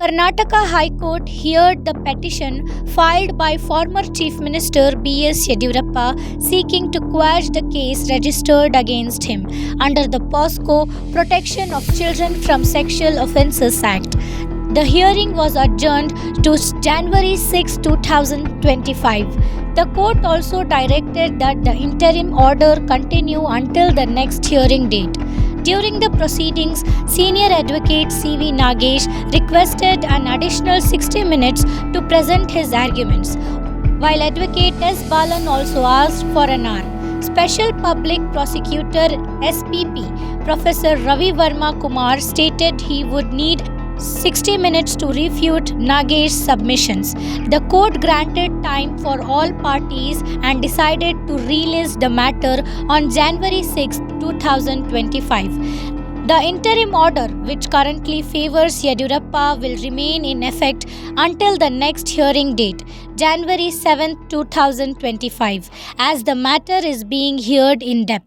Karnataka High Court heard the petition filed by former Chief Minister B.S. Yediyurappa seeking to quash the case registered against him under the POSCO Protection of Children from Sexual Offences Act. The hearing was adjourned to January 6, 2025. The court also directed that the interim order continue until the next hearing date. During the proceedings, Senior Advocate C.V. Nagesh requested an additional 60 minutes to present his arguments, while Advocate S. Balan also asked for an hour. Special Public Prosecutor SPP Professor Ravi Verma Kumar stated he would need 60 minutes to refute Nagesh's submissions. The court granted time for all parties and decided to release the matter on January 6, 2025. The interim order, which currently favors Yediyurappa, will remain in effect until the next hearing date, January 7, 2025, as the matter is being heard in depth.